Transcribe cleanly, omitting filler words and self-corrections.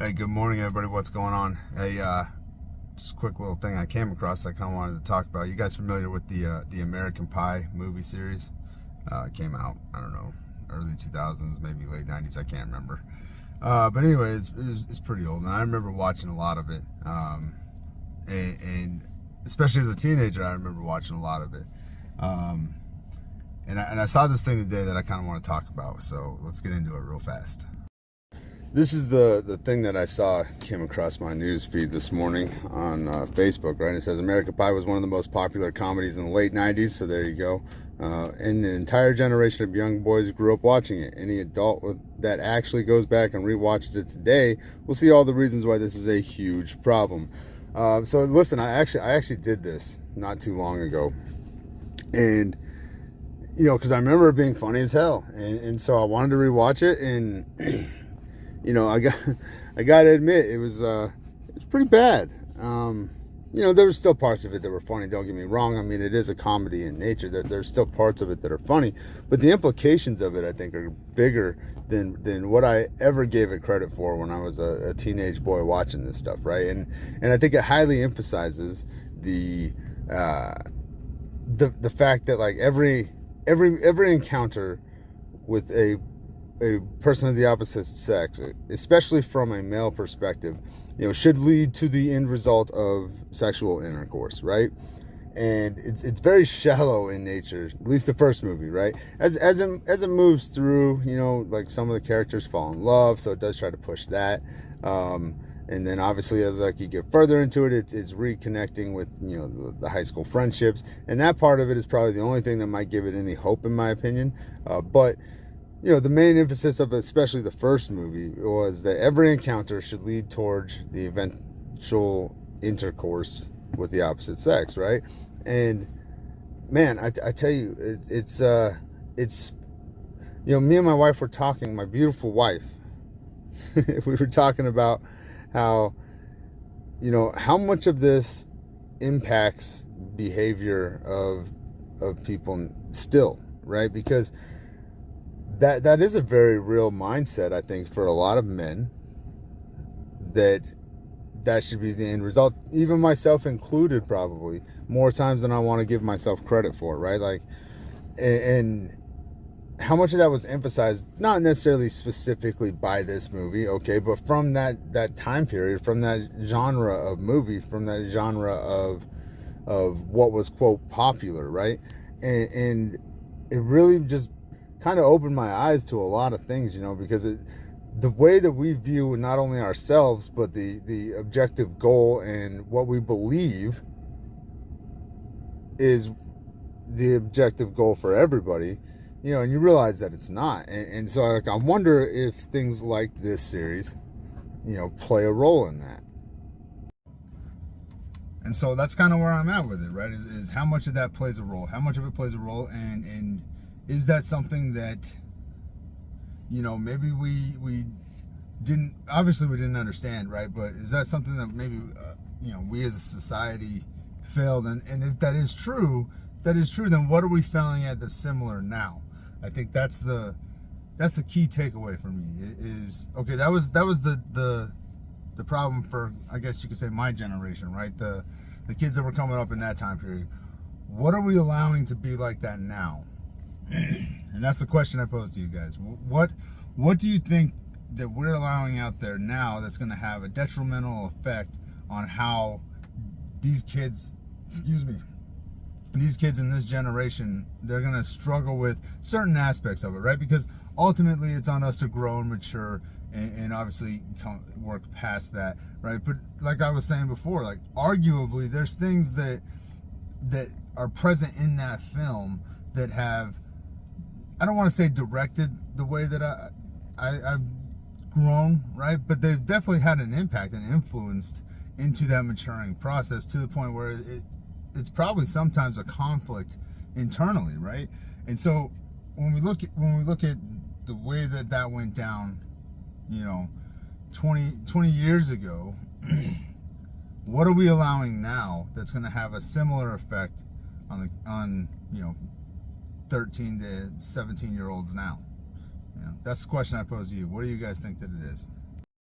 Hey, good morning, everybody. What's going on? Hey, just a quick little thing I came across I kind of wanted to talk about. You guys familiar with the American Pie movie series? It came out, I don't know, early 2000s, maybe late 90s. I can't remember. But anyway, it's pretty old, and I remember watching a lot of it. And especially as a teenager, I remember watching a lot of it. And I saw this thing today that I kind of want to talk about. So let's get into it real fast. This is the thing that I saw, came across my news feed this morning on Facebook, right? It says American Pie was one of the most popular comedies in the late 90s, so there you go. And the entire generation of young boys grew up watching it. Any adult that actually goes back and rewatches it today will see all the reasons why this is a huge problem. So listen, I actually did this not too long ago. And, you know, because I remember it being funny as hell. And so I wanted to rewatch it, and... you know, I got to admit it was pretty bad. You know, there were still parts of it that were funny. Don't get me wrong. I mean, it is a comedy in nature. There's still parts of it that are funny, but the implications of it, I think, are bigger than what I ever gave it credit for when I was a teenage boy watching this stuff, right? And I think it highly emphasizes the fact that like every encounter with a person of the opposite sex, especially from a male perspective, you know, should lead to the end result of sexual intercourse, right? And it's very shallow in nature, at least the first movie, right? As it moves through, you know, like some of the characters fall in love, so it does try to push that. And then obviously as like you get further into it, it's reconnecting with, you know, the high school friendships, and that part of it is probably the only thing that might give it any hope, in my opinion. But you know, the main emphasis of especially the first movie was that every encounter should lead towards the eventual intercourse with the opposite sex, right? And man, I tell you, it's you know, me and my wife were talking, my beautiful wife, we were talking about how, you know, how much of this impacts behavior of people still, right? Because that is a very real mindset, I think, for a lot of men, that should be the end result, even myself included, probably more times than I want to give myself credit for, right? Like, and how much of that was emphasized, not necessarily specifically by this movie, okay, but from that time period, from that genre of movie, from that genre of what was, quote, popular, right? And it really just kind of opened my eyes to a lot of things, you know, because the way that we view not only ourselves, but the objective goal and what we believe is the objective goal for everybody, you know, and you realize that it's not. And so like, I wonder if things like this series, you know, play a role in that. And so that's kind of where I'm at with it, right? Is how much of that plays a role? How much of it plays a role? And is that something that, you know, maybe we didn't, obviously we didn't understand, right? But is that something that maybe, you know, we as a society failed? And if that is true, then what are we failing at that's similar now? I think that's the key takeaway for me is, okay, that was the problem for, I guess you could say, my generation, right? The kids that were coming up in that time period. What are we allowing to be like that now? And that's the question I pose to you guys. What do you think that we're allowing out there now that's going to have a detrimental effect on how these kids, these kids in this generation, they're going to struggle with certain aspects of it, right? Because ultimately it's on us to grow and mature and obviously work past that, right? But like I was saying before, like arguably there's things that are present in that film that have, I don't want to say directed the way that I've grown, right? But they've definitely had an impact and influenced into that maturing process to the point where it's probably sometimes a conflict internally, right? And so when we look at the way that went down, you know, 20 years ago, what are we allowing now that's going to have a similar effect on you know, 13 to 17-year-olds now? You know, that's the question I pose to you. What do you guys think that it is?